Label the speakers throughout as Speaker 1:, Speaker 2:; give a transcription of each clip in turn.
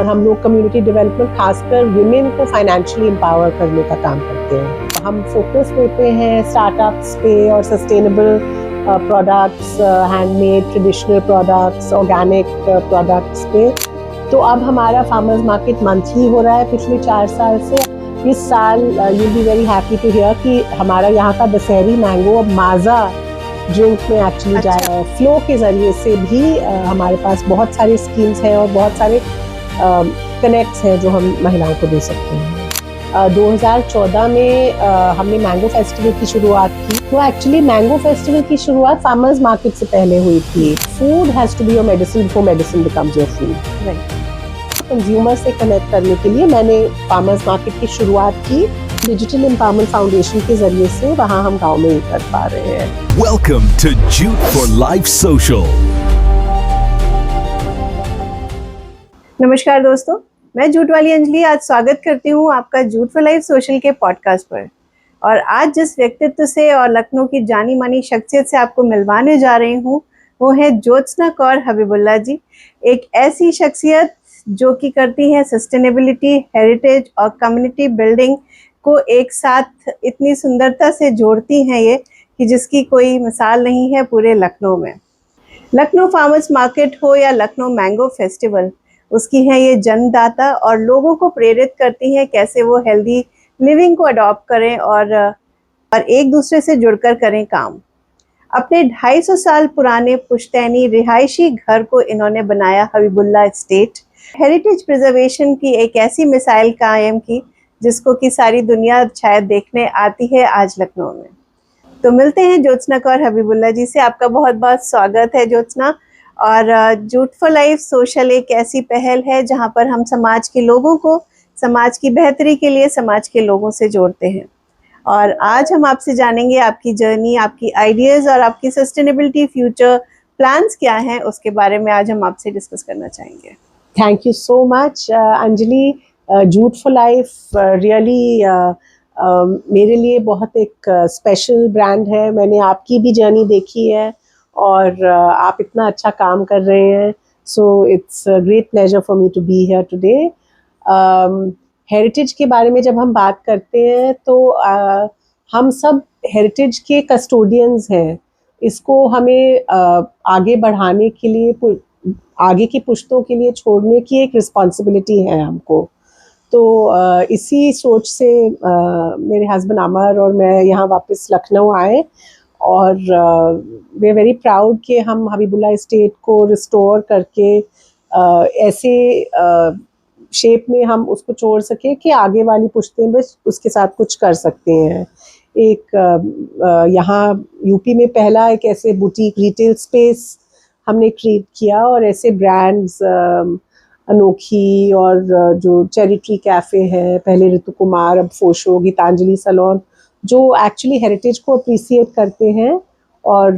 Speaker 1: और हम लोग कम्युनिटी डेवलपमेंट खासकर वुमेन को फाइनेंशियली एम्पावर करने का काम करते हैं। हम फोकस देते हैं स्टार्टअप्स पे और sustainable products, handmade traditional products, organic products पे। तो अब हमारा फार्मर्स मार्केट मंथली हो रहा है पिछले 4 साल से। इस साल you be very happy to hear कि हमारा यहाँ का दशहरी मैंगो अब माजा ड्रिंक में एक्चुअली जा रहा है। फ्लो के ज़रिए से भी हमारे पास बहुत सारे स्कीम्स हैं और बहुत सारे कनेक्ट्स हैं जो हम महिलाओं को दे सकते हैं। 2014 में हमने मैंगो फेस्टिवल की शुरुआत की। तो एक्चुअली मैंगो फेस्टिवल की शुरुआत फार्मर्स मार्केट से पहले हुई थी। Food has to be your medicine before medicine becomes your food. Consumer से कनेक्ट करने के लिए मैंने फार्मर्स मार्केट की शुरुआत की डिजिटल एम्पावरमेंट फाउंडेशन के जरिए से। वहाँ हम गाँव में ही कर पा रहे हैं।
Speaker 2: Welcome to jute for life social.
Speaker 3: नमस्कार दोस्तों, मैं जूट वाली अंजलि आज स्वागत करती हूँ आपका जूट फॉर लाइफ सोशल के पॉडकास्ट पर। और आज जिस व्यक्तित्व से और लखनऊ की जानी मानी शख्सियत से आपको मिलवाने जा रही हूँ वो है ज्योत्सना कौर हबीबुल्ला जी। एक ऐसी शख्सियत जो कि करती है सस्टेनेबिलिटी, हेरिटेज और कम्युनिटी बिल्डिंग को एक साथ इतनी सुंदरता से जोड़ती हैं ये कि जिसकी कोई मिसाल नहीं है पूरे लखनऊ में। लखनऊ फार्मर्स मार्केट हो या लखनऊ मैंगो फेस्टिवल, उसकी है ये जन्मदाता और लोगों को प्रेरित करती है कैसे वो हेल्दी लिविंग को अडॉप्ट करें और एक दूसरे से जुड़कर करें काम। अपने 250 साल पुराने पुश्तैनी रिहायशी घर को इन्होंने बनाया हबीबुल्ला एस्टेट। हेरिटेज प्रिजर्वेशन की एक ऐसी मिसाइल कायम की जिसको कि सारी दुनिया शायद देखने आती है आज लखनऊ में। तो मिलते हैं ज्योत्सना कौर हबीबुल्ला जी से। आपका बहुत बहुत स्वागत है ज्योत्सना। और जूट फॉर लाइफ सोशल एक ऐसी पहल है जहां पर हम समाज के लोगों को समाज की बेहतरी के लिए समाज के लोगों से जोड़ते हैं। और आज हम आपसे जानेंगे आपकी जर्नी, आपकी आइडियाज़ और आपकी सस्टेनेबिलिटी फ्यूचर प्लान्स क्या हैं, उसके बारे में आज हम आपसे डिस्कस करना चाहेंगे।
Speaker 1: Thank you so much Anjali. Jute for life really मेरे लिए बहुत एक स्पेशल ब्रांड है। मैंने आपकी भी जर्नी देखी है और आप इतना अच्छा काम कर रहे हैं। So it's a great pleasure for me to be here today. Heritage के बारे में जब हम बात करते हैं तो हम सब हेरिटेज के कस्टोडियंस हैं। इसको हमें आगे बढ़ाने के लिए, आगे की पुश्तों के लिए छोड़ने की एक रिस्पॉन्सिबिलिटी है हमको। तो इसी सोच से मेरे हस्बैंड अमर और मैं यहाँ वापस लखनऊ आए और वी आर वेरी प्राउड कि हम हबीबुल्ला एस्टेट को रिस्टोर करके ऐसे शेप में हम उसको छोड़ सके कि आगे वाली पुश्तें बस उसके साथ कुछ कर सकते हैं। एक यहाँ यूपी में पहला एक ऐसे बुटीक रिटेल स्पेस हमने क्रिएट किया और ऐसे ब्रांड्स अनोखी और जो चेरी ट्री कैफ़े है, पहले ऋतु कुमार, अब फोशो, गीतांजलि सैलून, जो एक्चुअली हेरिटेज को अप्रिसिएट करते हैं। और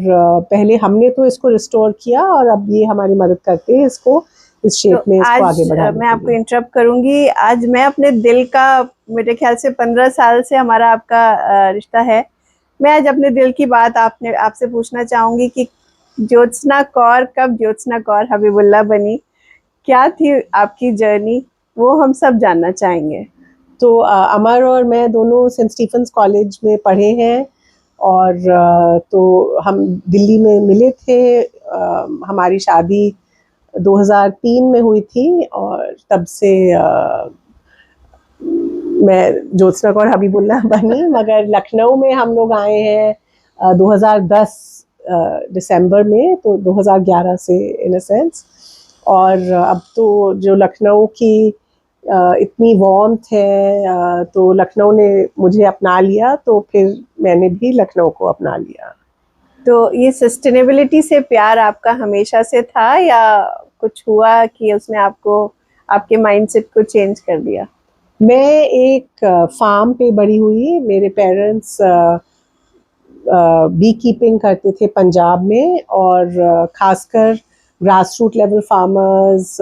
Speaker 1: पहले हमने तो इसको रिस्टोर किया और अब ये हमारी मदद करते हैं इसको इस शेप में इसको आगे बढ़ाने।
Speaker 3: मैं आपको इंटरप्ट करूंगी। आज मैं अपने दिल का, मेरे ख्याल से 15 साल से हमारा आपका रिश्ता है। मैं आज अपने दिल की बात आपसे पूछना चाहूंगी कि ज्योत्सना कौर कब ज्योत्सना कौर हबीबुल्ला बनी, क्या थी आपकी जर्नी, वो हम सब जानना चाहेंगे।
Speaker 1: तो अमर और मैं दोनों सेंट स्टीफेंस कॉलेज में पढ़े हैं और तो हम दिल्ली में मिले थे। हमारी शादी 2003 में हुई थी और तब से मैं ज्योत्सना कौर हबीबुल्ला बनी। मगर लखनऊ में हम लोग आए हैं 2010 दिसंबर में, तो 2011 से इन अ सेंस। और अब तो जो लखनऊ की इतनी वार्मथ है तो लखनऊ ने मुझे अपना लिया, तो फिर मैंने भी लखनऊ को अपना लिया।
Speaker 3: तो ये सस्टेनेबिलिटी से प्यार आपका हमेशा से था या कुछ हुआ कि उसने आपको, आपके माइंडसेट को चेंज कर दिया?
Speaker 1: मैं एक फार्म पे बड़ी हुई। मेरे पेरेंट्स बी कीपिंग करते थे पंजाब में और ख़ासकर grass root level farmers,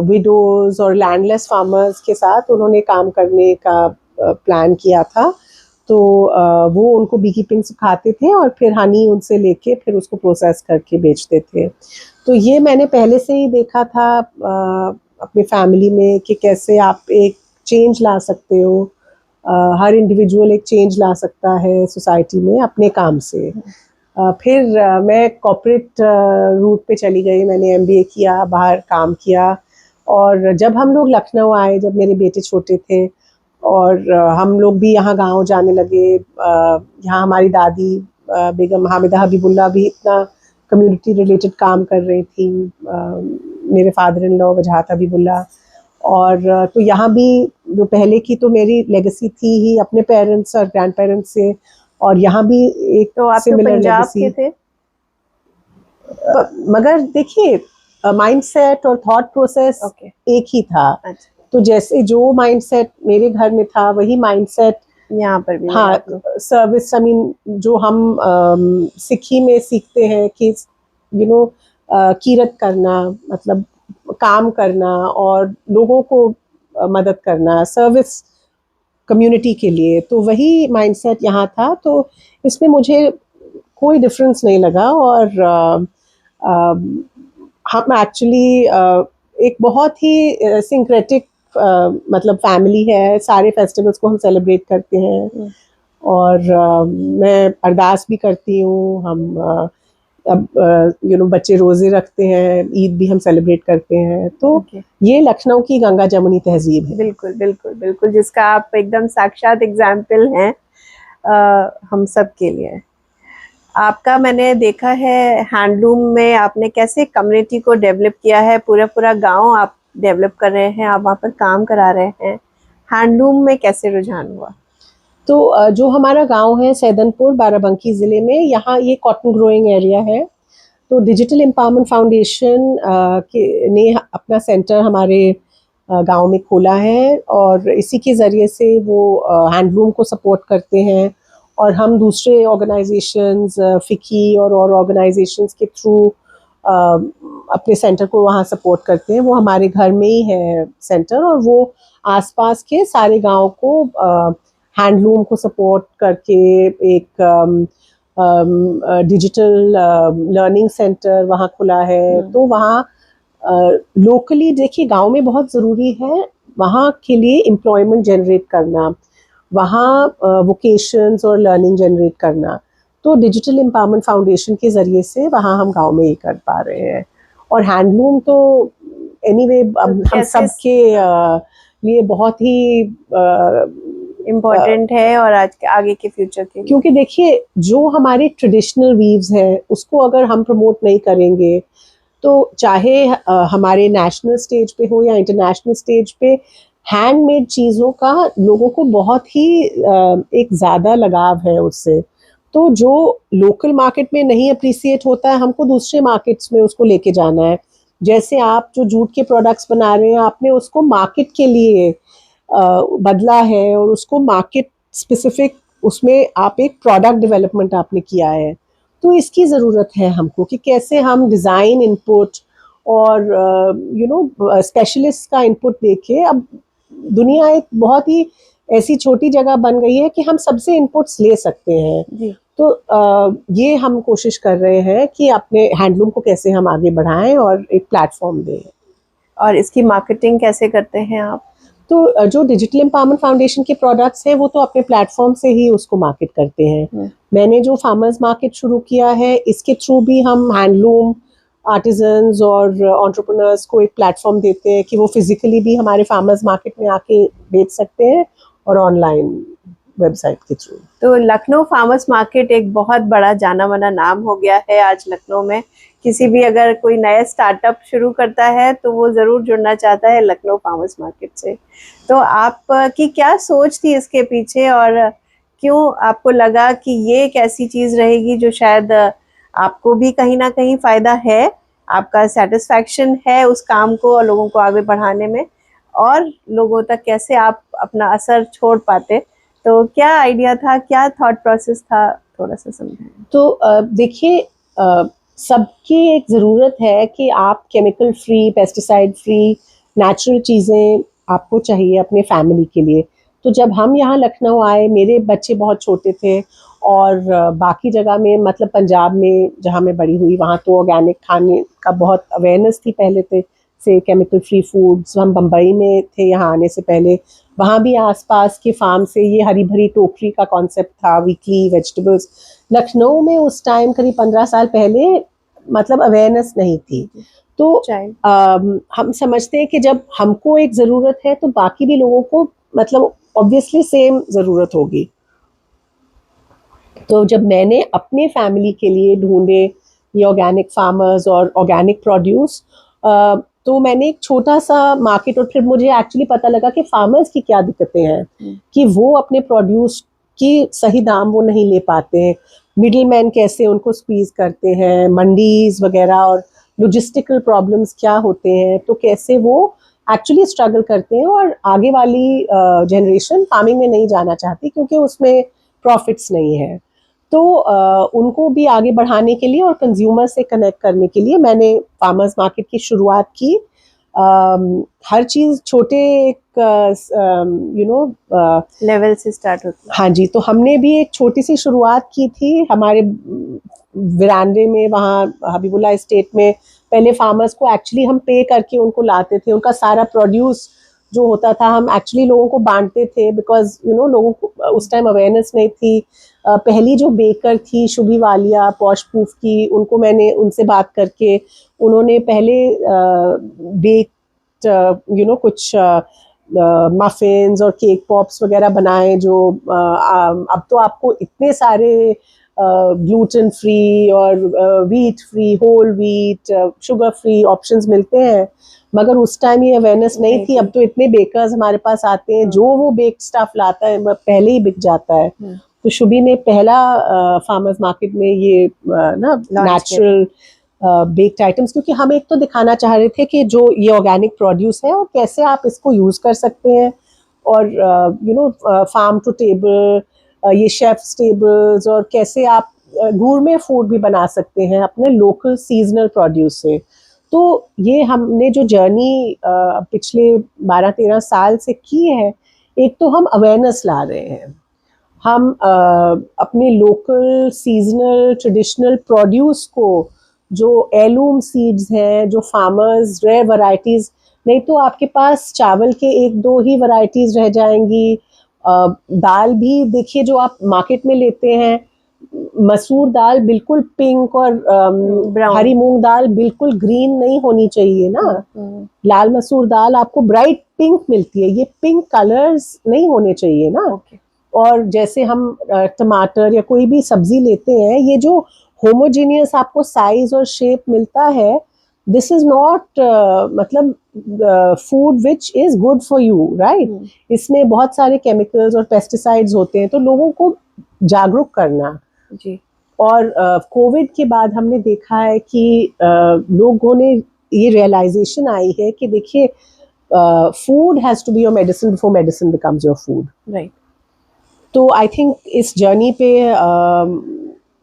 Speaker 1: widows और लैंडलेस फार्मर्स के साथ उन्होंने काम करने का प्लान किया था। तो वो उनको बी कीपिंग सिखाते थे और फिर हनी उनसे लेके फिर उसको प्रोसेस करके बेचते थे। तो ये मैंने पहले से ही देखा था अपने फैमिली में कि कैसे आप एक चेंज ला सकते हो। हर इंडिविजुअल एक चेंज ला सकता है सोसाइटी में अपने काम से। फिर मैं कॉर्पोरेट रूट पे चली गई, मैंने एमबीए किया, बाहर काम किया। और जब हम लोग लखनऊ आए, जब मेरे बेटे छोटे थे और हम लोग भी यहाँ गांव जाने लगे, यहाँ हमारी दादी बेगम हामिदा हबीबुल्ला भी इतना कम्युनिटी रिलेटेड काम कर रही थी, मेरे फादर इन लॉ वजहात हबीबुल्ला। और तो यहाँ भी जो पहले की तो मेरी लेगेसी थी ही अपने पेरेंट्स और ग्रैंड पेरेंट्स से, और यहाँ भी एक
Speaker 3: तो आप तो
Speaker 1: सिमिलर
Speaker 3: पंजाब
Speaker 1: लेगेसी।
Speaker 3: के थे?
Speaker 1: मगर देखिए, माइंडसेट और थॉट प्रोसेस
Speaker 3: ओके।
Speaker 1: एक ही था।
Speaker 3: अच्छा,
Speaker 1: तो जैसे जो माइंडसेट मेरे घर में था वही माइंडसेट
Speaker 3: यहाँ पर भी
Speaker 1: हाँ,
Speaker 3: आप लोग।
Speaker 1: सर्विस, आई मीन जो हम सिक्खी में सीखते हैं कि कीरत करना, मतलब काम करना और लोगों को मदद करना, सर्विस कम्युनिटी के लिए, तो वही माइंडसेट यहाँ था। तो इसमें मुझे कोई डिफरेंस नहीं लगा। और हम एक्चुअली एक बहुत ही सिंक्रेटिक मतलब फैमिली है, सारे फेस्टिवल्स को हम सेलिब्रेट करते हैं। और मैं अरदास भी करती हूँ, हम अब बच्चे रोजे रखते हैं, ईद भी हम सेलिब्रेट करते हैं। तो
Speaker 3: ओके।
Speaker 1: ये लखनऊ की गंगा जमुनी तहजीब है।
Speaker 3: बिल्कुल बिल्कुल बिल्कुल, जिसका आप एकदम साक्षात एग्जाम्पल हैं हम सब के लिए। आपका मैंने देखा है हैंडलूम में आपने कैसे कम्युनिटी को डेवलप किया है, पूरा पूरा गांव आप डेवलप कर रहे हैं, आप वहाँ पर काम करा रहे हैं। हैंडलूम में कैसे रुझान हुआ?
Speaker 1: तो जो हमारा गांव है सैदनपुर, बाराबंकी ज़िले में, यहाँ ये कॉटन ग्रोइंग एरिया है। तो डिजिटल एम्पावरमेंट फाउंडेशन ने अपना सेंटर हमारे गांव में खोला है और इसी के ज़रिए से वो हैंडलूम को सपोर्ट करते हैं। और हम दूसरे ऑर्गेनाइजेशंस, फ़िकी और ऑर्गेनाइजेशंस के थ्रू अपने सेंटर को वहाँ सपोर्ट करते हैं। वो हमारे घर में ही है सेंटर, और वो आसपास के सारे गांव को हैंडलूम को सपोर्ट करके एक डिजिटल लर्निंग सेंटर वहाँ खुला है। तो वहाँ लोकली देखिए, गांव में बहुत ज़रूरी है वहाँ के लिए एम्प्लॉयमेंट जनरेट करना, वहाँ वोकेशंस और लर्निंग जनरेट करना। तो डिजिटल एम्पावरमेंट फाउंडेशन के ज़रिए से वहाँ हम गांव में ये कर पा रहे हैं। और हैंडलूम तो एनीवे हम सबके लिए बहुत ही
Speaker 3: इम्पोर्टेंट है और आज के आगे के फ्यूचर के लिए।
Speaker 1: क्योंकि देखिए, जो हमारे ट्रेडिशनल वीव्स हैं उसको अगर हम प्रमोट नहीं करेंगे, तो चाहे हमारे नेशनल स्टेज पे हो या इंटरनेशनल स्टेज पे, हैंडमेड चीज़ों का लोगों को बहुत ही एक ज़्यादा लगाव है उससे। तो जो लोकल मार्केट में नहीं अप्रिसिएट होता है, हमको दूसरे मार्केट्स में उसको लेके जाना है। जैसे आप जो जूट के प्रोडक्ट्स बना रहे हैं, आपने उसको मार्केट के लिए बदला है और उसको मार्केट स्पेसिफिक, उसमें आप एक प्रोडक्ट डेवलपमेंट आपने किया है। तो इसकी ज़रूरत है हमको कि कैसे हम डिज़ाइन इनपुट और स्पेशलिस्ट का इनपुट देके, अब दुनिया एक बहुत ही ऐसी छोटी जगह बन गई है कि हम सबसे इनपुट्स ले सकते हैं
Speaker 3: जी।
Speaker 1: तो ये हम कोशिश कर रहे हैं कि अपने हैंडलूम को कैसे हम आगे बढ़ाएं और एक प्लेटफॉर्म दें।
Speaker 3: और इसकी मार्केटिंग कैसे करते हैं आप?
Speaker 1: तो जो डिजिटल एम्पावरमेंट फाउंडेशन के प्रोडक्ट्स हैं वो तो अपने प्लेटफॉर्म से ही उसको मार्केट करते हैं। मैंने जो फार्मर्स मार्केट शुरू किया है, इसके थ्रू भी हम हैंडलूम आर्टिजन्स और एंटरप्रेन्योर्स को एक प्लेटफॉर्म देते हैं कि वो फिजिकली भी हमारे फार्मर्स मार्केट में आके बेच सकते हैं और ऑनलाइन वेबसाइट के थ्रू।
Speaker 3: तो लखनऊ फार्मर्स मार्केट एक बहुत बड़ा जाना माना नाम हो गया है आज लखनऊ में। किसी भी अगर कोई नया स्टार्टअप शुरू करता है तो वो ज़रूर जुड़ना चाहता है लखनऊ फार्मर्स मार्केट से। तो आप की क्या सोच थी इसके पीछे, और क्यों आपको लगा कि ये एक ऐसी चीज़ रहेगी जो शायद आपको भी कहीं ना कहीं फ़ायदा है, आपका सेटिस्फैक्शन है उस काम को और लोगों को आगे बढ़ाने में, और लोगों तक कैसे आप अपना असर छोड़ पाते? तो क्या आइडिया था, क्या थॉट प्रोसेस था, थोड़ा सा समझाएं।
Speaker 1: तो देखिए, सबकी एक ज़रूरत है कि आप chemical free, pesticide free, natural चीज़ें आपको चाहिए अपने फैमिली के लिए। तो जब हम यहाँ लखनऊ आए, मेरे बच्चे बहुत छोटे थे, और बाकी जगह में मतलब पंजाब में जहाँ मैं बड़ी हुई वहाँ तो ऑर्गेनिक खाने का बहुत अवेयरनेस थी पहले से केमिकल फ्री फूड्स। हम बम्बई में थे यहाँ आने से पहले, वहाँ भी आसपास के फार्म से ये हरी भरी टोकरी का कॉन्सेप्ट था, वीकली वेजिटेबल्स। लखनऊ में उस टाइम करीब 15 साल पहले मतलब अवेयरनेस नहीं थी। तो हम समझते हैं कि जब हमको एक ज़रूरत है तो बाकी भी लोगों को मतलब ऑब्वियसली सेम ज़रूरत होगी। तो जब मैंने अपने फैमिली के लिए ढूंढे ये ऑर्गेनिक फार्मर्स और ऑर्गेनिक प्रोड्यूस, तो मैंने एक छोटा सा मार्केट, और फिर मुझे एक्चुअली पता लगा कि फार्मर्स की क्या दिक्कतें हैं कि वो अपने प्रोड्यूस की सही दाम वो नहीं ले पाते हैं, मिडिल मैन कैसे उनको स्क्वीज करते हैं, मंडीज वगैरह और लॉजिस्टिकल प्रॉब्लम्स क्या होते हैं, तो कैसे वो एक्चुअली स्ट्रगल करते हैं, और आगे वाली जनरेशन फार्मिंग में नहीं जाना चाहती क्योंकि उसमें प्रॉफिट्स नहीं है। तो उनको भी आगे बढ़ाने के लिए और कंज्यूमर से कनेक्ट करने के लिए मैंने फार्मर्स मार्केट की शुरुआत की। हर चीज़ छोटे एक
Speaker 3: लेवल से स्टार्ट होती है।
Speaker 1: हाँ जी, तो हमने भी एक छोटी सी शुरुआत की थी हमारे विरांडे में, वहाँ हबीबुल्ला एस्टेट में। पहले फार्मर्स को एक्चुअली हम पे करके उनको लाते थे, उनका सारा प्रोड्यूस जो होता था हम एक्चुअली लोगों को बांटते थे, बिकॉज लोगों को उस टाइम अवेयरनेस नहीं थी। पहली जो बेकर थी शुभी वालिया पॉश प्रूफ की, उनको मैंने उनसे बात करके, उन्होंने पहले बेक्ड कुछ मफिन्स और केक पॉप्स वगैरह बनाए, जो अब तो आपको इतने सारे ग्लूटेन फ्री और wheat free, whole wheat, sugar free options मिलते हैं, मगर उस टाइम ये अवेयरनेस नहीं थी। अब तो इतने बेकर्स हमारे पास आते हैं, जो वो बेक्ड स्टफ लाता है पहले ही बिक जाता है। तो शुभी ने पहला फार्मर्स मार्केट में ये नेचुरल बेक्ड आइटम्स, क्योंकि हम एक तो दिखाना चाह रहे थे कि जो ये ऑर्गेनिक प्रोड्यूस है और कैसे आप इसको यूज़ कर सकते हैं, और फार्म टू टेबल, ये शेफ्स टेबल्स, और कैसे आप गूरमे फूड भी बना सकते हैं अपने लोकल सीजनल प्रोड्यूस से। तो ये हमने जो जर्नी पिछले 12-13 साल से की है, एक तो हम अवेयरनेस ला रहे हैं, हम अपने लोकल सीजनल ट्रेडिशनल प्रोड्यूस को, जो एलूम सीड्स हैं, जो फार्मर्स रेयर वैरायटीज़, नहीं तो आपके पास चावल के 1-2 ही वैरायटीज़ रह जाएंगी। दाल भी देखिए जो आप मार्केट में लेते हैं, मसूर दाल बिल्कुल पिंक और हरी मूंग दाल बिल्कुल ग्रीन नहीं होनी चाहिए ना। लाल मसूर दाल आपको ब्राइट पिंक मिलती है, ये पिंक कलर्स नहीं होने चाहिए ना। और जैसे हम टमाटर या कोई भी सब्जी लेते हैं, ये जो होमोजेनियस आपको साइज और शेप मिलता है, दिस इज नॉट मतलब food which is good for you, right. इसमें बहुत सारे केमिकल्स और पेस्टिसाइड्स होते हैं, तो लोगों को जागरूक करना जी। और कोविड के बाद हमने देखा है कि लोगों ने ये रियलाइजेशन आई है कि देखिए, food has to be your medicine before medicine becomes your food, right. तो आई थिंक इस जर्नी पे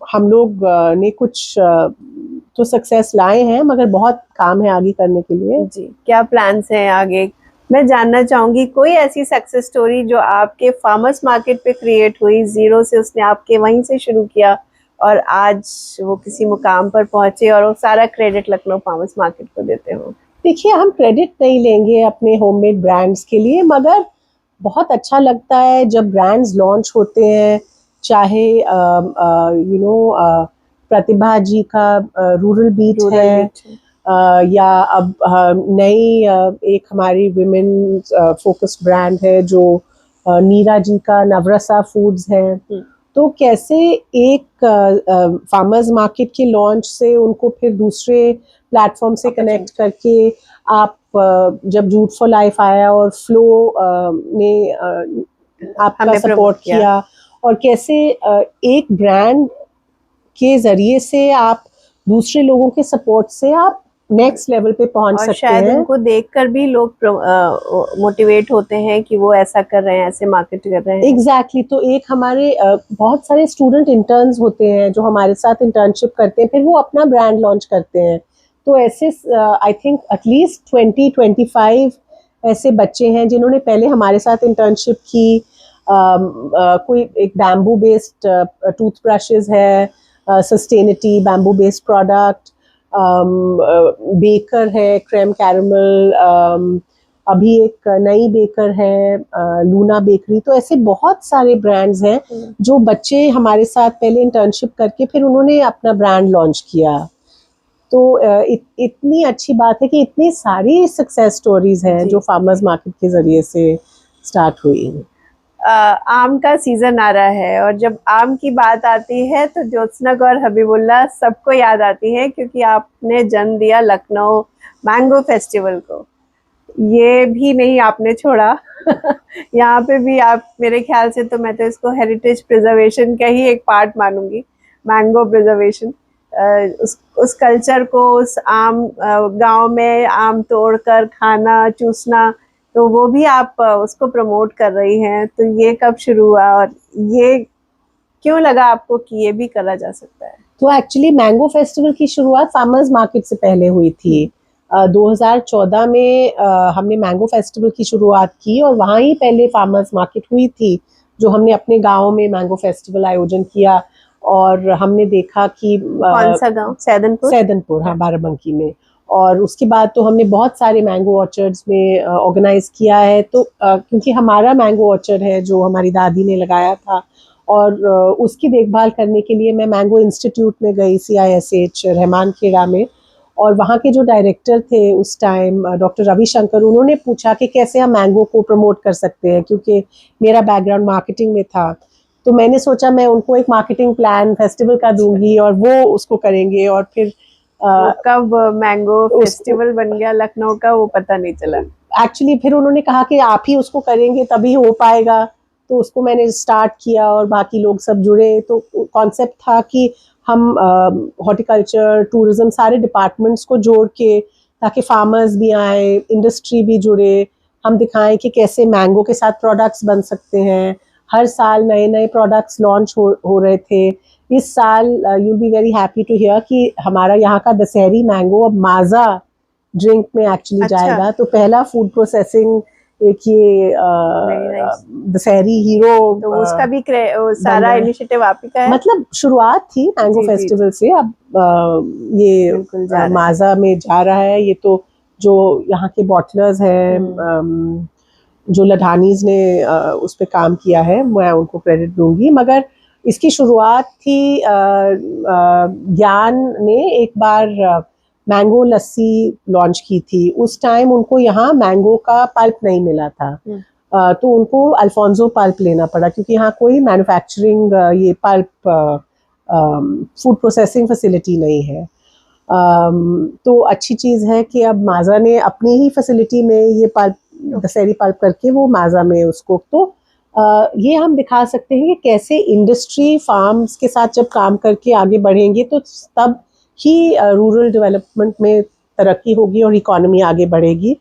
Speaker 1: हम लोग ने कुछ तो सक्सेस लाए हैं, मगर बहुत काम है आगे करने के लिए
Speaker 3: जी। क्या प्लान्स हैं आगे? मैं जानना चाहूँगी कोई ऐसी सक्सेस स्टोरी जो आपके फार्मर्स मार्केट पे क्रिएट हुई, जीरो से उसने आपके वहीं से शुरू किया और आज वो किसी मुकाम पर पहुँचे और वो सारा क्रेडिट लखनऊ फार्मर्स मार्केट को देते हो।
Speaker 1: देखिए, हम क्रेडिट नहीं लेंगे अपने होममेड ब्रांड्स के लिए, मगर बहुत अच्छा लगता है जब ब्रांड्स लॉन्च होते हैं, चाहे प्रतिभा जी का रूरल बीट है, या अब नई एक हमारी विमेन फोकस्ड ब्रांड है जो नीरा जी का नवरसा फूड्स है। तो कैसे एक फार्मर्स मार्केट के लॉन्च से उनको फिर दूसरे प्लेटफॉर्म से कनेक्ट करके आप जब जूट फॉर लाइफ आया और फ्लो ने आपका सपोर्ट किया, और कैसे एक ब्रांड के जरिए से आप दूसरे लोगों के सपोर्ट से आप नेक्स्ट लेवल पे पहुंच सकते
Speaker 3: शायद हैं। उनको देखकर भी लोग मोटिवेट होते हैं कि वो ऐसा कर रहे हैं, ऐसे मार्केट कर रहे हैं।
Speaker 1: एग्जैक्टली। तो एक हमारे बहुत सारे स्टूडेंट इंटर्न्स होते हैं जो हमारे साथ इंटर्नशिप करते हैं, फिर वो अपना ब्रांड लॉन्च करते हैं। तो ऐसे आई थिंक एटलीस्ट 20-25 ऐसे बच्चे हैं जिन्होंने पहले हमारे साथ इंटर्नशिप की, कोई एक बैम्बू बेस्ड टूथब्रशेस है, सस्टेनिटी बैम्बू बेस्ड प्रोडक्ट, बेकर है क्रेम कैरमल, अभी एक नई बेकर है लूना बेकरी। तो ऐसे बहुत सारे ब्रांड्स हैं जो बच्चे हमारे साथ पहले इंटर्नशिप करके फिर उन्होंने अपना ब्रांड लॉन्च किया। तो इतनी अच्छी बात है कि इतनी सारी सक्सेस स्टोरीज हैं जो फार्मर्स मार्केट के जरिए से स्टार्ट हुई।
Speaker 3: आम का सीजन आ रहा है और जब आम की बात आती है तो ज्योत्सना और हबीबुल्ला सबको याद आती है, क्योंकि आपने जन्म दिया लखनऊ मैंगो फेस्टिवल को। ये भी नहीं आपने छोड़ा यहाँ पे भी आप, मेरे ख्याल से तो मैं तो इसको हेरिटेज प्रिजर्वेशन का ही एक पार्ट मानूंगी, मैंगो प्रिजर्वेशन। उस कल्चर को, उस आम गांव में आम तोड़कर खाना चूसना, तो वो भी आप उसको प्रमोट कर रही हैं। तो ये कब शुरू हुआ और ये क्यों लगा आपको कि ये भी करा जा सकता है?
Speaker 1: तो एक्चुअली मैंगो फेस्टिवल की शुरुआत फार्मर्स मार्केट से पहले हुई थी। 2014 में हमने मैंगो फेस्टिवल की शुरुआत की और वहाँ ही पहले फार्मर्स मार्केट हुई थी, जो हमने अपने गाँव में मैंगो फेस्टिवल आयोजन किया। और हमने देखा कि
Speaker 3: कौन सा गाँव?
Speaker 1: सैदनपुर, हाँ, बाराबंकी में। और उसके बाद तो हमने बहुत सारे मैंगो ऑर्चर्ड्स में ऑर्गेनाइज किया है। तो क्योंकि हमारा मैंगो ऑर्चर्ड है जो हमारी दादी ने लगाया था, और उसकी देखभाल करने के लिए मैं मैंगो इंस्टीट्यूट में गई, CISH रहमान खेड़ा में। और वहाँ के जो डायरेक्टर थे उस टाइम डॉक्टर रविशंकर, उन्होंने पूछा कि कैसे हम मैंगो को प्रमोट कर सकते हैं, क्योंकि मेरा बैकग्राउंड मार्केटिंग में था। तो मैंने सोचा मैं उनको एक मार्केटिंग प्लान फेस्टिवल का दूंगी और वो उसको करेंगे। और फिर
Speaker 3: कब मैंगो फेस्टिवल बन गया लखनऊ का वो पता नहीं चला।
Speaker 1: एक्चुअली फिर उन्होंने कहा कि आप ही उसको करेंगे तभी हो पाएगा। तो उसको मैंने स्टार्ट किया और बाकी लोग सब जुड़े। तो कॉन्सेप्ट था कि हम हॉर्टिकल्चर, टूरिज्म, सारे डिपार्टमेंट्स को जोड़ के, ताकि फार्मर्स भी आए, इंडस्ट्री भी जुड़े, हम दिखाएं कि कैसे मैंगो के साथ प्रोडक्ट्स बन सकते हैं। हर साल नए नए प्रोडक्ट्स लॉन्च हो रहे थे। इस साल you be very happy to hear कि हमारा यहाँ का दशहरी मैंगो अब माजा ड्रिंक में एक्चुअली जाएगा। तो पहला फूड प्रोसेसिंग एक ये दशहरी हीरो,
Speaker 3: तो उसका भी सारा इनिशिएटिव आप ही का है?
Speaker 1: मतलब शुरुआत थी मैंगो फेस्टिवल से, अब ये माजा में जा रहा है। ये तो जो यहाँ के बॉटलर्स हैं, जो लधानीज ने उस पर काम किया है, मैं उनको क्रेडिट दूंगी। मगर इसकी शुरुआत थी ज्ञान ने एक बार मैंगो लस्सी लॉन्च की थी। उस टाइम उनको यहाँ मैंगो का पल्प नहीं मिला था, तो उनको अल्फोंसो पल्प लेना पड़ा, क्योंकि यहाँ कोई मैन्युफैक्चरिंग ये पल्प फूड प्रोसेसिंग फैसिलिटी नहीं है। तो अच्छी चीज़ है कि अब माजा ने अपनी ही फैसिलिटी में ये पल्प, दशहरी पल्प करके वो माजा में उसको, तो ये हम दिखा सकते हैं कि कैसे इंडस्ट्री फार्म्स के साथ जब काम करके आगे बढ़ेंगे तो तब ही रूरल डेवलपमेंट में तरक्की होगी और इकोनॉमी आगे बढ़ेगी।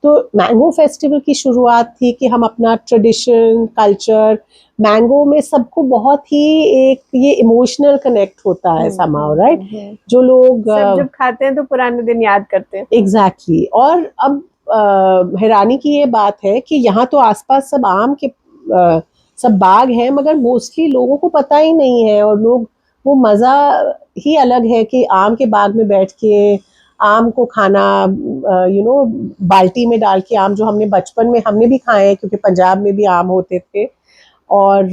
Speaker 1: तो मैंगो फेस्टिवल की शुरुआत थी कि हम अपना ट्रेडिशन, कल्चर, मैंगो में सबको बहुत ही एक ये इमोशनल कनेक्ट होता है समाउ, राइट? जो लोग
Speaker 3: जब खाते हैं तो पुराने दिन याद करते हैं।
Speaker 1: एग्जैक्टली। और अब हैरानी की ये बात है कि यहाँ तो आसपास सब आम के सब बाग हैं, मगर मोस्टली लोगों को पता ही नहीं है। और लोग, वो मज़ा ही अलग है कि आम के बाग में बैठ के आम को खाना, बाल्टी में डाल के आम, जो हमने बचपन में हमने भी खाए हैं, क्योंकि पंजाब में भी आम होते थे। और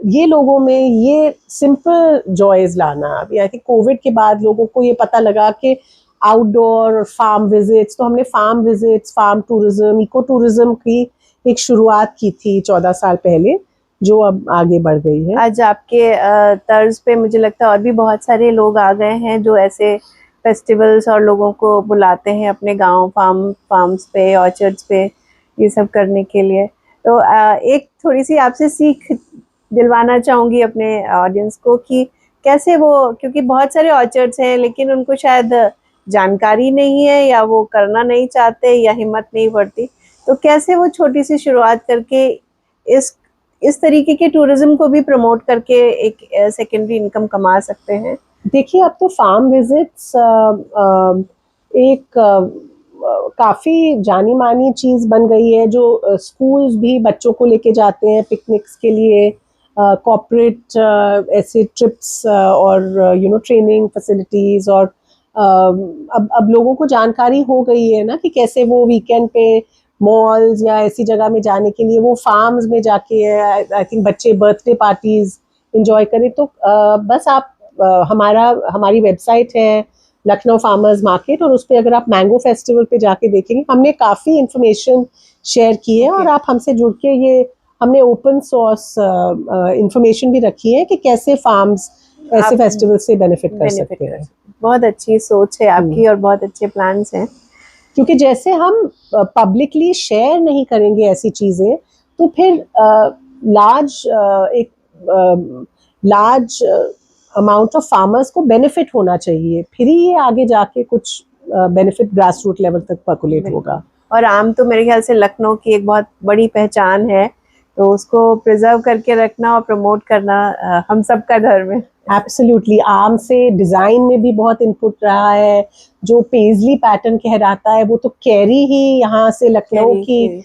Speaker 1: ये लोगों में ये सिंपल जॉयज लाना, अभी आई थिंक कोविड के बाद लोगों को ये पता लगा कि आउटडोर फार्म विजिट्स, तो हमने farm visits, farm tourism, eco tourism की एक शुरुआत की थी 14 साल पहले, जो अब आगे बढ़ गई है।
Speaker 3: आज आपके तर्ज पे मुझे लगता है और भी बहुत सारे लोग आ गए हैं जो ऐसे फेस्टिवल्स और लोगों को बुलाते हैं अपने गांव, फार्म्स पे, ऑर्चर्ड्स पे, ये सब करने के लिए। तो एक थोड़ी सी आपसे सीख दिलवाना चाहूँगी अपने ऑडियंस को कि कैसे वो, क्योंकि बहुत सारे ऑर्चर्ड्स हैं लेकिन उनको शायद जानकारी नहीं है, या वो करना नहीं चाहते, या हिम्मत नहीं पड़ती, तो कैसे वो छोटी सी शुरुआत करके इस तरीके के टूरिज्म को भी प्रमोट करके एक सेकेंडरी इनकम कमा सकते हैं?
Speaker 1: देखिए, अब तो फार्म विजिट्स एक काफ़ी जानी मानी चीज़ बन गई है, जो स्कूल्स भी बच्चों को लेके जाते हैं पिकनिक्स के लिए, कॉर्पोरेट ऐसे ट्रिप्स और ट्रेनिंग फैसिलिटीज़। और अब लोगों को जानकारी हो गई है ना कि कैसे वो वीकेंड पे मॉल्स या ऐसी जगह में जाने के लिए वो फार्म्स में जाके आई थिंक बच्चे बर्थडे पार्टीज इंजॉय करें। तो बस आप हमारी वेबसाइट है लखनऊ फार्मर्स मार्केट, और उस पर अगर आप मैंगो फेस्टिवल पे जाके देखेंगे हमने काफ़ी इंफॉर्मेशन शेयर की है। और आप हमसे जुड़ के ये हमने ओपन सोर्स इंफॉर्मेशन भी रखी है कि कैसे फार्म्स ऐसे फेस्टिवल से बेनिफिट कर सकते हैं।
Speaker 3: बहुत अच्छी सोच है आपकी और बहुत अच्छे प्लान्स हैं।
Speaker 1: क्योंकि जैसे हम पब्लिकली शेयर नहीं करेंगे ऐसी चीज़ें, तो फिर लार्ज अमाउंट ऑफ फार्मर्स को बेनिफिट होना चाहिए, फिर ही ये आगे जाके कुछ बेनिफिट ग्रास रूट लेवल तक पर्कुलेट होगा।
Speaker 3: और आम तो मेरे ख्याल से लखनऊ की एक बहुत बड़ी पहचान है, तो उसको प्रिजर्व करके रखना और प्रमोट करना हम सबका धर्म है।
Speaker 1: एब्सोल्युटली। आम से डिज़ाइन में भी बहुत इनपुट रहा है। जो पेजली पैटर्न कहलाता है वो तो कैरी ही यहाँ से लखनऊ की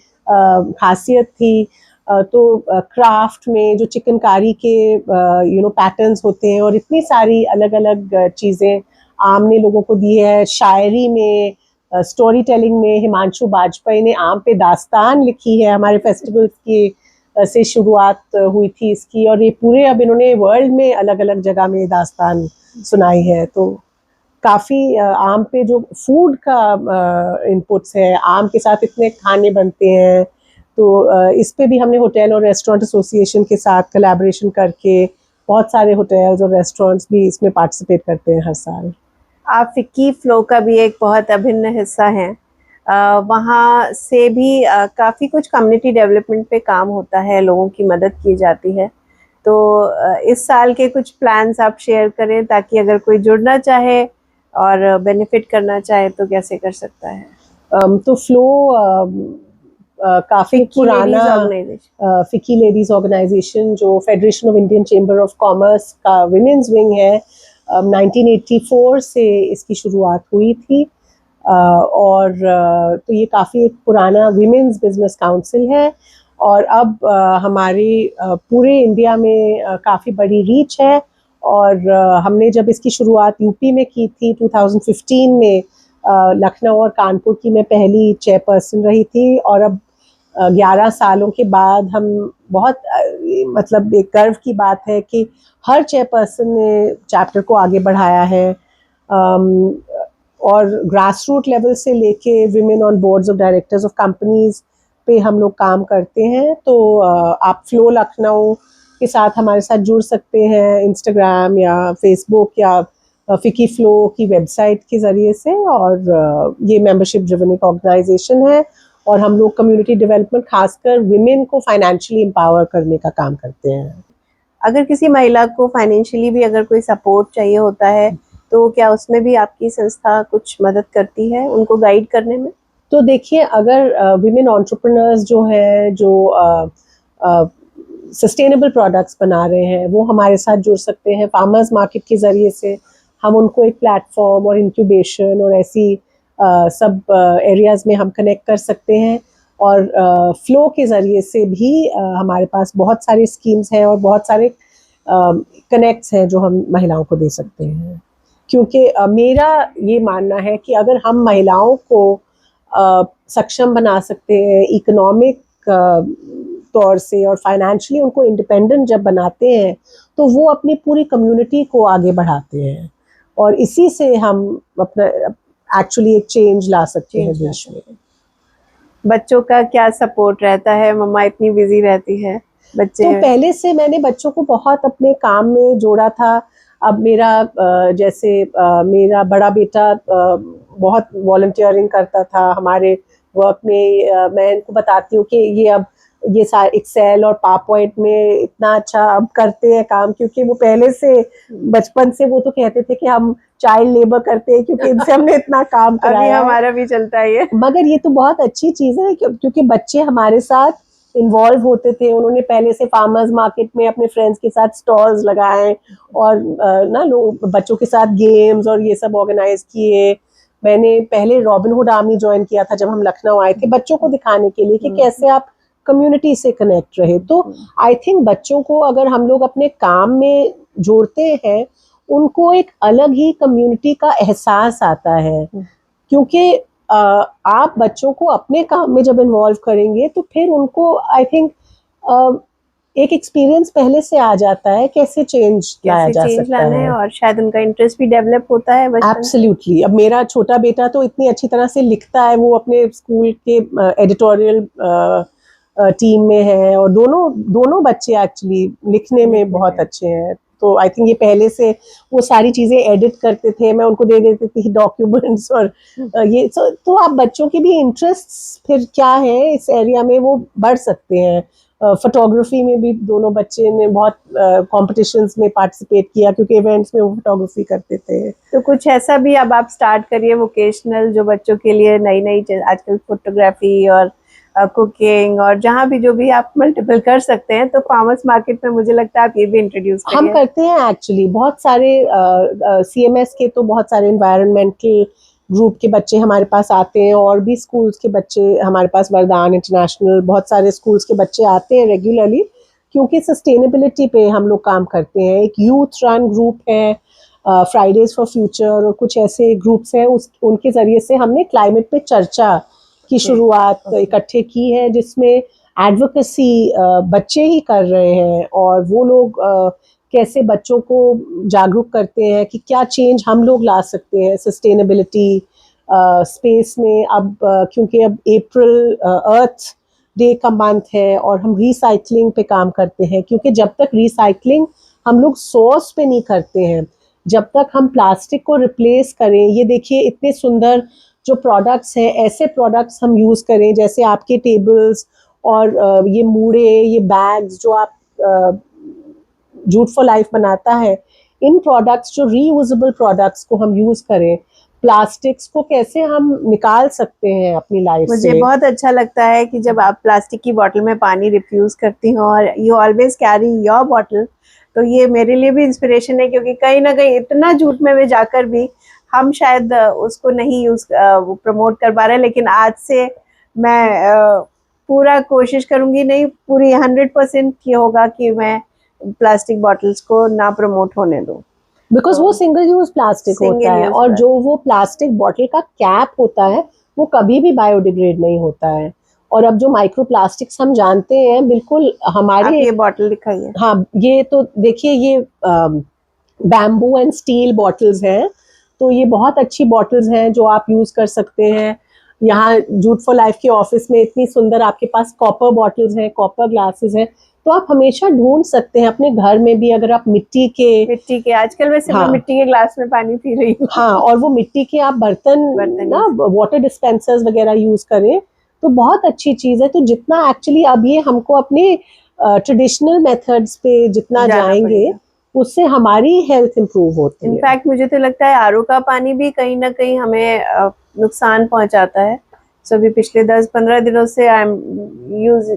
Speaker 1: खासियत थी। तो क्राफ्ट में जो चिकनकारी के पैटर्न्स होते हैं और इतनी सारी अलग अलग चीज़ें आम ने लोगों को दी है। शायरी में, स्टोरी टेलिंग में हिमांशु बाजपेयी ने आम पे दास्तान लिखी है। हमारे फेस्टिवल्स की से शुरुआत हुई थी इसकी, और ये पूरे अब इन्होंने वर्ल्ड में अलग अलग जगह में दास्तान सुनाई है। तो काफ़ी आम पे जो फूड का इनपुट्स है, आम के साथ इतने खाने बनते हैं, तो इस पे भी हमने होटल और रेस्टोरेंट एसोसिएशन के साथ कोलैबोरेशन करके बहुत सारे होटल्स और रेस्टोरेंट्स भी इसमें पार्टिसिपेट करते हैं हर साल।
Speaker 3: आप फिक्की फ्लो का भी एक बहुत अभिन्न हिस्सा हैं। वहाँ से भी काफ़ी कुछ कम्युनिटी डेवलपमेंट पे काम होता है, लोगों की मदद की जाती है। तो इस साल के कुछ प्लान्स आप शेयर करें ताकि अगर कोई जुड़ना चाहे और बेनिफिट करना चाहे तो कैसे कर सकता है?
Speaker 1: तो फ्लो काफ़ी पुराना फिक्की लेडीज ऑर्गेनाइजेशन जो federation of Indian chamber of commerce का विमेंस विंग है, 1984 से इसकी शुरुआत हुई थी। और तो ये काफ़ी एक पुराना विमेंस बिजनेस काउंसिल है, और अब हमारे पूरे इंडिया में काफ़ी बड़ी रीच है। और हमने जब इसकी शुरुआत यूपी में की थी 2015 में, लखनऊ और कानपुर की मैं पहली चेयरपर्सन रही थी, और अब 11 सालों के बाद हम बहुत मतलब एक गर्व की बात है कि हर चेयरपर्सन ने चैप्टर को आगे बढ़ाया है। और ग्रास रूट लेवल से लेके women on boards of directors of companies पे हम लोग काम करते हैं। तो आप फ्लो लखनऊ के साथ हमारे साथ जुड़ सकते हैं इंस्टाग्राम या फेसबुक या फिक्की फ्लो की वेबसाइट के ज़रिए से। और ये मेंबरशिप ड्रिवन एक ऑर्गेनाइजेशन है, और हम लोग कम्युनिटी डेवलपमेंट खासकर विमेन को फाइनेंशियली एम्पावर करने का काम करते हैं।
Speaker 3: अगर किसी महिला को फाइनेंशियली भी अगर कोई सपोर्ट चाहिए होता है तो क्या उसमें भी आपकी संस्था कुछ मदद करती है उनको गाइड करने में?
Speaker 1: तो देखिए, अगर विमेन एंटरप्रेन्योर्स जो हैं, जो सस्टेनेबल प्रोडक्ट्स बना रहे हैं, वो हमारे साथ जुड़ सकते हैं। फार्मर्स मार्केट के ज़रिए से हम उनको एक प्लेटफॉर्म और इंक्यूबेशन और ऐसी सब एरियाज़ में हम कनेक्ट कर सकते हैं। और फ्लो के ज़रिए से भी हमारे पास बहुत सारी स्कीम्स हैं और बहुत सारे कनेक्ट्स हैं जो हम महिलाओं को दे सकते हैं। क्योंकि मेरा ये मानना है कि अगर हम महिलाओं को सक्षम बना सकते हैं इकोनॉमिक तौर से और फाइनेंशियली उनको इंडिपेंडेंट जब बनाते हैं, तो वो अपनी पूरी कम्युनिटी को आगे बढ़ाते हैं, और इसी से हम अपना एक्चुअली एक चेंज ला सकते हैं देश में।
Speaker 3: बच्चों का क्या सपोर्ट रहता है? मम्मा इतनी बिजी रहती है, बच्चे
Speaker 1: तो पहले से मैंने बच्चों को बहुत अपने काम में जोड़ा था। अब मेरा जैसे मेरा बड़ा बेटा बहुत वॉलंटियरिंग करता था हमारे वर्क में। मैं इनको बताती हूँ कि ये एक्सेल और पावरपॉइंट में इतना अच्छा अब करते हैं काम, क्योंकि वो पहले से बचपन से वो तो कहते थे कि हम चाइल्ड लेबर करते हैं क्योंकि इनसे हमने इतना काम कराया।
Speaker 3: अभी हमारा भी चलता है ये।
Speaker 1: मगर ये तो बहुत अच्छी चीज़ है क्योंकि बच्चे हमारे साथ इन्वॉल्व होते थे। उन्होंने पहले से फार्मर्स मार्केट में अपने फ्रेंड्स के साथ स्टॉल्स लगाए और ना लोग बच्चों के साथ गेम्स और ये सब ऑर्गेनाइज किए। मैंने पहले रॉबिनहुड आर्मी ज्वाइन किया था जब हम लखनऊ आए थे, बच्चों को दिखाने के लिए कि कैसे आप कम्युनिटी से कनेक्ट रहे। तो आई थिंक बच्चों को अगर हम लोग अपने काम में जोड़ते हैं, उनको एक अलग ही कम्युनिटी का एहसास आता है, क्योंकि आप बच्चों को अपने काम में जब इन्वॉल्व करेंगे तो फिर उनको आई थिंक एक एक्सपीरियंस पहले से आ जाता है कैसे चेंज लाया जा सकता है,
Speaker 3: और शायद उनका इंटरेस्ट भी डेवलप होता है बचपन से।
Speaker 1: एब्सोल्युटली। अब मेरा छोटा बेटा तो इतनी अच्छी तरह से लिखता है, वो अपने स्कूल के एडिटोरियल टीम में है, और दोनों बच्चे एक्चुअली लिखने में बहुत अच्छे हैं। तो आई थिंक ये पहले से वो सारी चीजें एडिट करते थे, मैं उनको दे देती थी डॉक्यूमेंट्स और ये तो आप बच्चों के भी इंटरेस्ट फिर क्या है इस एरिया में वो बढ़ सकते हैं। फोटोग्राफी में भी दोनों बच्चे ने बहुत कॉम्पिटिशन्स में पार्टिसिपेट किया, क्योंकि इवेंट्स में वो फोटोग्राफी करते थे।
Speaker 3: तो कुछ ऐसा भी अब आप स्टार्ट करिए वोकेशनल, जो बच्चों के लिए नई आजकल फोटोग्राफी और कुकिंग और जहाँ भी जो भी आप मल्टीपल कर सकते हैं, तो फार्मर्स मार्केट में मुझे लगता है आप ये भी इंट्रोड्यूस करिए।
Speaker 1: हम करते हैं एक्चुअली, बहुत सारे CMS के तो बहुत सारे एनवायरमेंटल ग्रुप के बच्चे हमारे पास आते हैं, और भी स्कूल्स के बच्चे हमारे पास, वरदान इंटरनेशनल, बहुत सारे स्कूल्स के बच्चे आते हैं रेगुलरली, क्योंकि सस्टेनेबिलिटी पे हम लोग काम करते हैं। एक यूथ रन ग्रुप है, फ्राइडेज फॉर फ्यूचर, और कुछ ऐसे ग्रुप्स हैं, उनके जरिए से हमने क्लाइमेट पे चर्चा की शुरुआत इकट्ठे की है, जिसमें एडवोकेसी बच्चे ही कर रहे हैं, और वो लोग कैसे बच्चों को जागरूक करते हैं कि क्या चेंज हम लोग ला सकते हैं सस्टेनेबिलिटी स्पेस में। अब क्योंकि अब अप्रैल अर्थ डे का मंथ है, और हम रिसाइकलिंग पे काम करते हैं, क्योंकि जब तक रिसाइकलिंग हम लोग सोर्स पे नहीं करते हैं, जब तक हम प्लास्टिक को रिप्लेस करें, ये देखिए इतने सुंदर जो प्रोडक्ट्स हैं, ऐसे प्रोडक्ट्स हम यूज़ करें, जैसे आपके टेबल्स और ये मूड़े, ये बैग्स जो आप जूट फॉर लाइफ बनाता है, इन प्रोडक्ट्स जो रीयूजेबल प्रोडक्ट्स को हम यूज़ करें। प्लास्टिक्स को कैसे हम निकाल सकते हैं अपनी लाइफ से।
Speaker 3: मुझे बहुत अच्छा लगता है कि जब आप प्लास्टिक की बोतल में पानी रिफ्यूज करती हो और you always carry your bottle, तो ये मेरे लिए भी इंस्पिरेशन है, क्योंकि कहीं ना कहीं इतना जूट में जाकर भी हम शायद उसको नहीं प्रमोट कर पा रहे। लेकिन आज से मैं पूरा कोशिश करूंगी, नहीं पूरी 100% ये होगा कि मैं प्लास्टिक बॉटल्स को ना प्रमोट होने दूं,
Speaker 1: बिकॉज वो सिंगल यूज प्लास्टिक होता है, और जो वो प्लास्टिक बॉटल का कैप होता है वो कभी भी बायोडिग्रेड नहीं होता है। और अब जो माइक्रो प्लास्टिक्स हम जानते हैं, बिल्कुल हमारे,
Speaker 3: ये बॉटल दिखाइए।
Speaker 1: हाँ, ये तो देखिए, ये बैम्बू एंड स्टील बॉटल्स हैं, तो ये बहुत अच्छी बॉटल्स हैं जो आप यूज कर सकते हैं। यहाँ जूट फॉर लाइफ के ऑफिस में इतनी सुंदर आपके पास कॉपर बॉटल्स हैं, कॉपर ग्लासेस हैं, तो आप हमेशा ढूंढ सकते हैं अपने घर में भी। अगर आप मिट्टी के
Speaker 3: आजकल वैसे मैं मिट्टी के ग्लास में पानी पी रही हूँ,
Speaker 1: हाँ, और वो मिट्टी के आप बर्तन ना, वाटर डिस्पेंसर्स वगैरह यूज करें, तो बहुत अच्छी चीज है। तो जितना एक्चुअली अब ये हमको अपने ट्रेडिशनल मेथड्स पे जितना जाएंगे, उससे हमारी हेल्थ इंप्रूव होती है।
Speaker 3: इनफैक्ट मुझे तो लगता है आरओ का पानी भी कहीं ना कहीं हमें नुकसान पहुंचाता है। सो अभी पिछले 10-15 दिनों से I am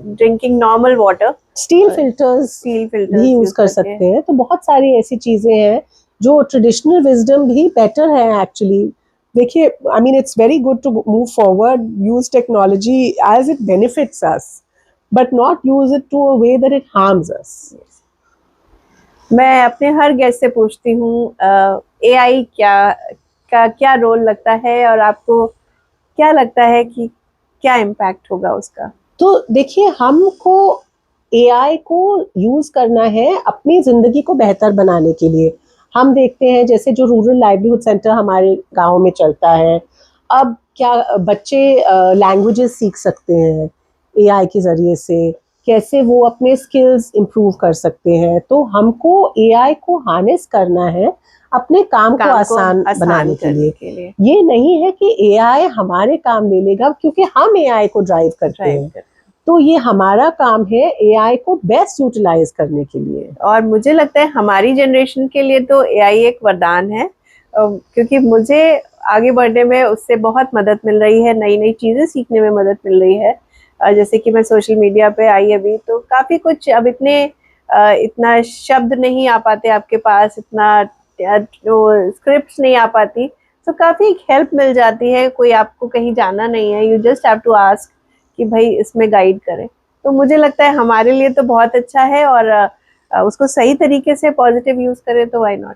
Speaker 3: drinking normal water. Steel filters
Speaker 1: भी यूज कर सकते हैं। तो बहुत सारी ऐसी चीजें हैं जो ट्रेडिशनल विजडम भी बेटर है एक्चुअली। देखिए, I mean it's very good to move forward, use technology as it benefits us, but not use it to a way that it harms us.
Speaker 3: मैं अपने हर गेस्ट से पूछती हूँ AI क्या role लगता है, और आपको क्या लगता है कि क्या इम्पैक्ट होगा उसका?
Speaker 1: तो देखिए, हमको AI को यूज करना है अपनी जिंदगी को बेहतर बनाने के लिए। हम देखते हैं जैसे जो रूरल लाइवलीहुड सेंटर हमारे गांव में चलता है, अब क्या बच्चे लैंग्वेजेस सीख सकते हैं AI के जरिए से, कैसे वो अपने स्किल्स इंप्रूव कर सकते हैं। तो हमको AI को हार्नेस करना है अपने काम को आसान बनाने के लिए। ये नहीं है कि AI हमारे काम ले लेगा, क्योंकि हम AI को ड्राइव करते हैं। तो ये हमारा काम है AI को बेस्ट यूटिलाइज करने के लिए।
Speaker 3: और मुझे लगता है हमारी जनरेशन के लिए तो AI एक वरदान है, क्योंकि मुझे आगे बढ़ने में उससे बहुत मदद मिल रही है, नई नई चीज़ें सीखने में मदद मिल रही है। जैसे कि मैं सोशल मीडिया पे आई अभी, तो काफ़ी कुछ अब इतना शब्द नहीं आ पाते आपके पास, इतना स्क्रिप्ट्स नहीं आ पाती। तो काफी हेल्प मिल जाती है, कोई आपको कहीं जाना नहीं है, you just have to ask कि भाई इसमें गाइड करें। तो मुझे लगता है हमारे लिए तो बहुत अच्छा है, और उसको सही तरीके से पॉजिटिव यूज करें तो व्हाई नॉट।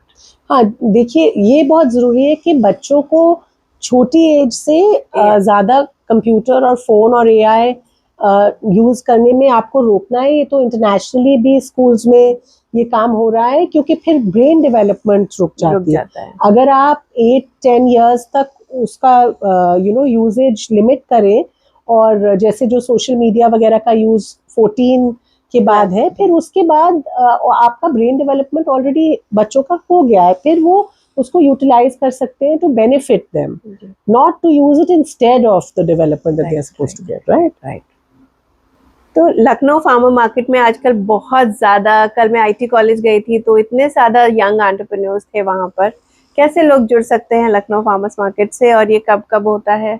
Speaker 1: हाँ, देखिए ये बहुत ज़रूरी है कि बच्चों को छोटी एज से ज़्यादा कंप्यूटर और फ़ोन और एआई यूज़ करने में आपको रोकना है। ये तो इंटरनेशनली भी स्कूल्स में ये काम हो रहा है, क्योंकि फिर ब्रेन डेवलपमेंट रुक जाती है। अगर आप 8-10 इयर्स तक उसका यूजेज लिमिट करें, और जैसे जो सोशल मीडिया वगैरह का यूज़ 14 के बाद है, फिर उसके बाद आपका ब्रेन डेवलपमेंट ऑलरेडी बच्चों का हो गया है, फिर वो उसको यूटिलाइज कर सकते हैं to benefit them, not to use it instead of the development that they are supposed to get, right.
Speaker 3: तो लखनऊ फार्मर मार्केट में आजकल बहुत ज़्यादा, कल मैं आईटी कॉलेज गई थी तो इतने ज़्यादा यंग एंटरप्रेन्योर्स थे वहाँ पर। कैसे लोग जुड़ सकते हैं लखनऊ फार्मर्स मार्केट से, और ये कब कब होता है?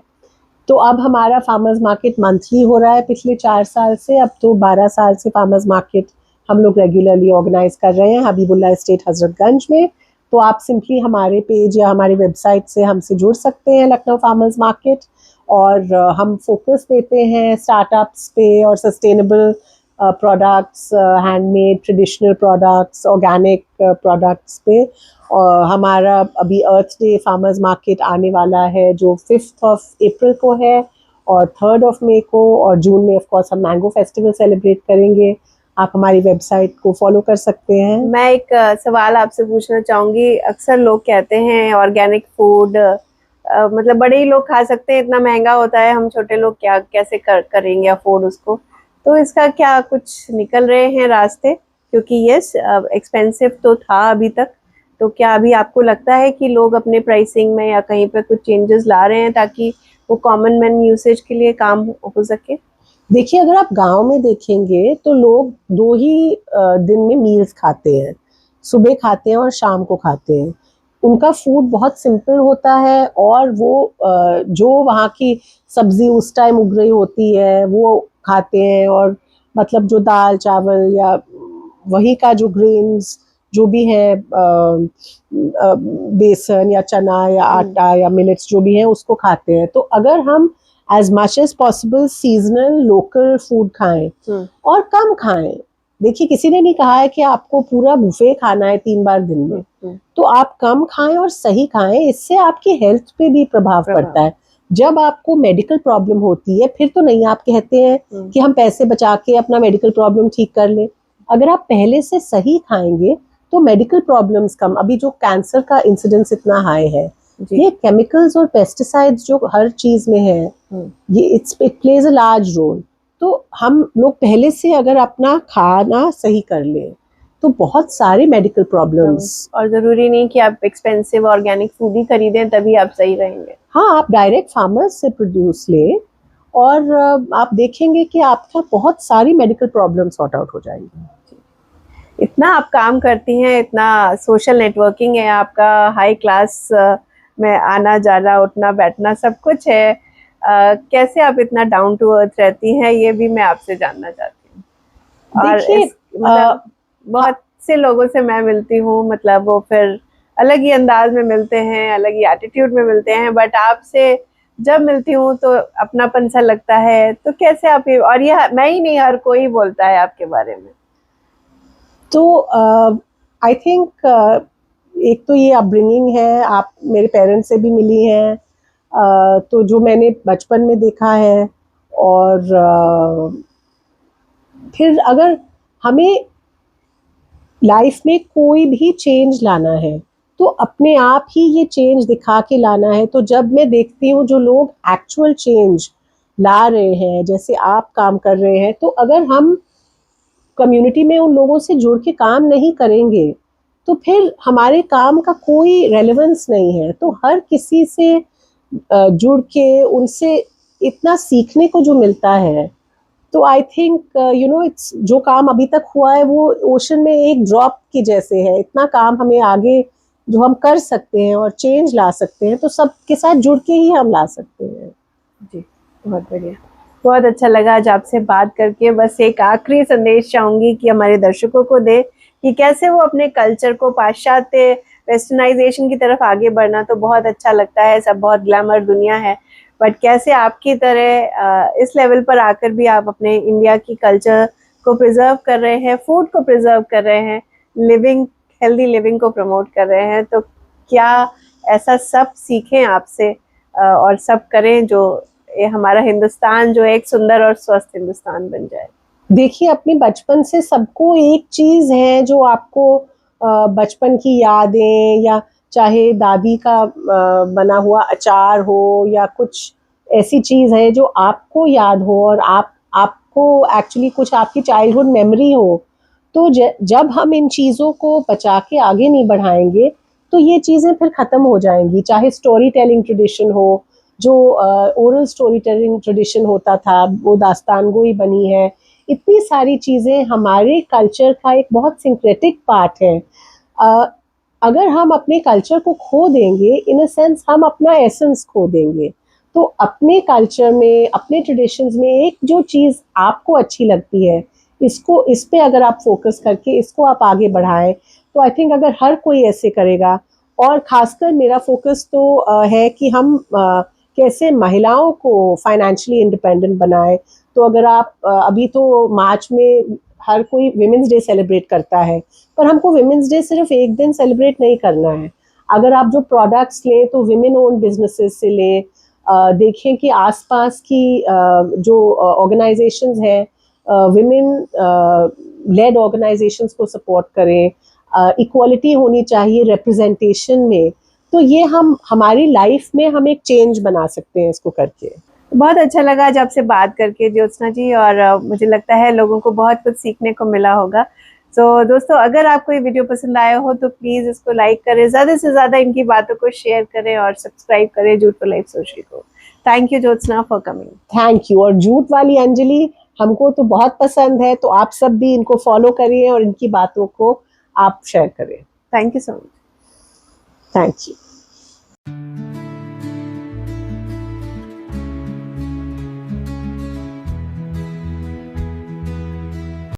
Speaker 1: तो अब हमारा फार्मर्स मार्केट मंथली हो रहा है पिछले 4 साल से। अब तो 12 साल से फार्मर्स मार्केट हम लोग रेगुलरली ऑर्गेनाइज कर रहे हैं हबीबुल्ला एस्टेट हजरतगंज में। तो आप सिंपली हमारे पेज या हमारी वेबसाइट से हमसे जुड़ सकते हैं, लखनऊ फार्मर्स मार्केट। और हम फोकस देते हैं स्टार्टअप्स पे और sustainable products, handmade traditional products, organic products पे। और हमारा अभी अर्थ डे फार्मर्स मार्केट आने वाला है, जो 5 अप्रैल को है और 3 मई को, और जून में ऑफ कोर्स हम मैंगो फेस्टिवल सेलिब्रेट करेंगे। आप हमारी वेबसाइट को फॉलो कर सकते हैं।
Speaker 3: मैं एक सवाल आपसे पूछना चाहूँगी। अक्सर लोग कहते हैं ऑर्गेनिक फूड मतलब बड़े ही लोग खा सकते हैं, इतना महंगा होता है, हम छोटे लोग क्या कैसे करेंगे अफोर्ड उसको। तो इसका क्या कुछ निकल रहे हैं रास्ते? क्योंकि यस एक्सपेंसिव तो था अभी तक, तो क्या अभी आपको लगता है कि लोग अपने प्राइसिंग में या कहीं पे कुछ चेंजेस ला रहे हैं ताकि वो कॉमन मैन यूसेज के लिए काम हो सके?
Speaker 1: देखिए, अगर आप गांव में देखेंगे तो लोग 2 ही दिन में मील्स खाते हैं, सुबह खाते हैं और शाम को खाते हैं। उनका फूड बहुत सिंपल होता है, और वो जो वहाँ की सब्जी उस टाइम उग रही होती है वो खाते हैं। और मतलब जो दाल चावल या वही का जो ग्रेन्स जो भी है, बेसन या चना या आटा या मिलेट्स जो भी है उसको खाते हैं। तो अगर हम as much as possible seasonal local food खाएं और कम खाएं। देखिए, किसी ने नहीं कहा है कि आपको पूरा बुफे खाना है 3 बार दिन में। तो आप कम खाएं और सही खाएं, इससे आपकी हेल्थ पे भी प्रभाव पड़ता है। जब आपको मेडिकल प्रॉब्लम होती है फिर तो नहीं आप कहते हैं कि हम पैसे बचा के अपना मेडिकल प्रॉब्लम ठीक कर लें। अगर आप पहले से सही खाएंगे तो मेडिकल प्रॉब्लम्स कम। अभी जो कैंसर का इंसिडेंस इतना हाई है, ये केमिकल्स और पेस्टिसाइड्स जो हर चीज में है, ये it plays a large role. तो हम लोग पहले से अगर अपना खाना सही कर ले तो बहुत सारे मेडिकल प्रॉब्लम्स।
Speaker 3: और जरूरी नहीं कि आप एक्सपेंसिव ऑर्गेनिक फूड ही खरीदें तभी आप सही रहेंगे।
Speaker 1: हाँ, आप डायरेक्ट फार्मर्स से प्रोड्यूस ले और आप देखेंगे कि आपका बहुत सारी मेडिकल प्रॉब्लम सॉर्ट आउट हो जाएंगी।
Speaker 3: इतना आप काम करती हैं, इतना सोशल नेटवर्किंग है आपका, हाई क्लास में आना जाना उठना बैठना सब कुछ है, कैसे आप इतना डाउन टू अर्थ रहती हैं, ये भी मैं आपसे जानना चाहती हूँ। और मतलब बहुत से लोगों से मैं मिलती हूँ, मतलब वो फिर अलग ही अंदाज में मिलते हैं, अलग ही एटीट्यूड में मिलते हैं, बट आपसे जब मिलती हूँ तो अपनापन सा लगता है। तो कैसे आप ये, और ये मैं ही नहीं हर कोई बोलता है आपके बारे में।
Speaker 1: तो आई थिंक एक तो ये अपब्रिंगिंग है, आप मेरे पेरेंट्स से भी मिली हैं, तो जो मैंने बचपन में देखा है। और फिर अगर हमें लाइफ में कोई भी चेंज लाना है तो अपने आप ही ये चेंज दिखा के लाना है। तो जब मैं देखती हूँ जो लोग एक्चुअल चेंज ला रहे हैं, जैसे आप काम कर रहे हैं, तो अगर हम कम्युनिटी में उन लोगों से जुड़ के काम नहीं करेंगे तो फिर हमारे काम का कोई रेलेवेंस नहीं है। तो हर किसी से जुड़ के उनसे इतना सीखने को जो मिलता है, तो आई थिंक इट्स जो काम अभी तक हुआ है वो ओशन में एक ड्रॉप के जैसे है। इतना काम हमें आगे जो हम कर सकते हैं और चेंज ला सकते हैं, तो सबके साथ जुड़ के ही हम ला सकते हैं।
Speaker 3: जी, बहुत बढ़िया, बहुत अच्छा लगा आज आपसे बात करके। बस एक आखिरी संदेश चाहूंगी कि हमारे दर्शकों को दे कि कैसे वो अपने कल्चर को पाश्चात्य वेस्टर्नाइजेशन की तरफ आगे बढ़ना तो बहुत अच्छा लगता है, सब बहुत ग्लैमर दुनिया है, बट कैसे आपकी तरह इस लेवल पर आकर भी आप अपने इंडिया की कल्चर को प्रिजर्व कर रहे हैं, फूड को प्रिजर्व कर रहे हैं, लिविंग हेल्दी लिविंग को प्रमोट कर रहे हैं, तो क्या ऐसा सब सीखें आपसे और सब करें जो ये हमारा हिंदुस्तान जो एक सुंदर और स्वस्थ हिंदुस्तान बन जाए।
Speaker 1: देखिए, अपने बचपन से सबको एक चीज है जो आपको बचपन की यादें, या चाहे दादी का बना हुआ अचार हो या कुछ ऐसी चीज है जो आपको याद हो और आपको एक्चुअली कुछ आपकी चाइल्डहुड मेमोरी हो, तो जब हम इन चीज़ों को बचा के आगे नहीं बढ़ाएंगे तो ये चीज़ें फिर ख़त्म हो जाएंगी। चाहे स्टोरी टेलिंग ट्रेडिशन हो, जो ओरल स्टोरी टेलिंग ट्रेडिशन होता था, वो दास्तान गोई बनी है, इतनी सारी चीज़ें हमारे कल्चर का एक बहुत सिंक्रेटिक पार्ट है। अगर हम अपने कल्चर को खो देंगे, इन अ सेंस हम अपना एसेंस खो देंगे। तो अपने कल्चर में, अपने ट्रेडिशंस में एक जो चीज़ आपको अच्छी लगती है, इस पे अगर आप फोकस करके इसको आप आगे बढ़ाएं, तो आई थिंक अगर हर कोई ऐसे करेगा, और खासकर मेरा फोकस तो है कि हम कैसे महिलाओं को फाइनेंशियली इंडिपेंडेंट बनाएं। तो अगर आप अभी तो मार्च में हर कोई विमेंस डे सेलिब्रेट करता है, पर हमको विमेंस डे सिर्फ एक दिन सेलिब्रेट नहीं करना है। अगर आप जो प्रोडक्ट्स लें तो विमेन ओन बिजनेसेस से लें, देखें कि आसपास की जो ऑर्गेनाइजेशंस हैं, विमेन लेड ऑर्गेनाइजेशंस को सपोर्ट करें, इक्वालिटी होनी चाहिए रिप्रेजेंटेशन में। तो ये हम हमारी लाइफ में हम एक चेंज बना सकते हैं इसको करके।
Speaker 3: बहुत अच्छा लगा आज आपसे बात करके ज्योत्सना जी, और मुझे लगता है लोगों को बहुत कुछ सीखने को मिला होगा। तो दोस्तों, अगर आपको ये वीडियो पसंद आया हो तो प्लीज़ इसको लाइक करें, ज़्यादा से ज़्यादा इनकी बातों को शेयर करें और सब्सक्राइब करें जूट फॉर लाइफ सोशल को। Thank you Jyotsna for coming.
Speaker 1: Thank you. और जूट वाली अंजलि हमको तो बहुत पसंद है, तो आप सब भी इनको फॉलो करिए और इनकी बातों को आप शेयर करें।
Speaker 3: Thank you so much.
Speaker 1: Thank you.